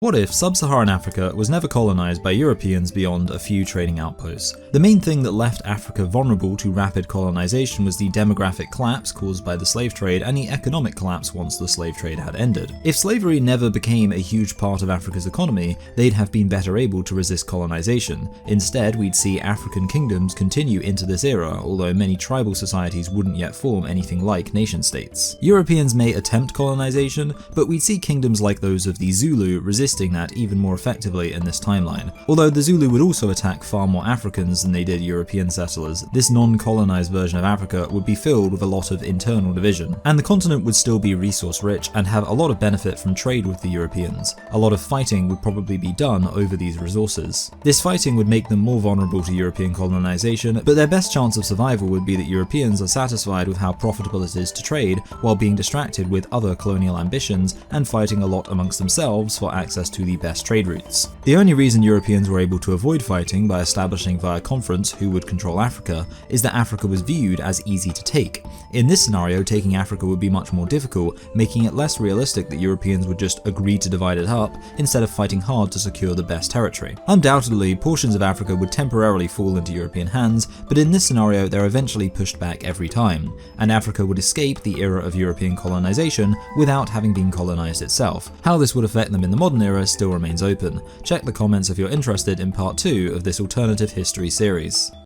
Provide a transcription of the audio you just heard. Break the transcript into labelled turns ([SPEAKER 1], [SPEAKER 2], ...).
[SPEAKER 1] What if Sub-Saharan Africa was never colonized by Europeans beyond a few trading outposts? The main thing that left Africa vulnerable to rapid colonization was the demographic collapse caused by the slave trade and the economic collapse once the slave trade had ended. If slavery never became a huge part of Africa's economy, they'd have been better able to resist colonization. Instead, we'd see African kingdoms continue into this era, although many tribal societies wouldn't yet form anything like nation-states. Europeans may attempt colonization, but we'd see kingdoms like those of the Zulu resisting that even more effectively in this timeline. Although the Zulu would also attack far more Africans than they did European settlers, this non-colonized version of Africa would be filled with a lot of internal division, and the continent would still be resource-rich and have a lot of benefit from trade with the Europeans. A lot of fighting would probably be done over these resources. This fighting would make them more vulnerable to European colonization, but their best chance of survival would be that Europeans are satisfied with how profitable it is to trade while being distracted with other colonial ambitions and fighting a lot amongst themselves for access to the best trade routes. The only reason Europeans were able to avoid fighting by establishing via conference who would control Africa is that Africa was viewed as easy to take. In this scenario, taking Africa would be much more difficult, making it less realistic that Europeans would just agree to divide it up instead of fighting hard to secure the best territory. Undoubtedly, portions of Africa would temporarily fall into European hands, but in this scenario they're eventually pushed back every time, and Africa would escape the era of European colonization without having been colonized itself. How this would affect them in the modern era still remains open. Check the comments if you're interested in part 2 of this alternative history series.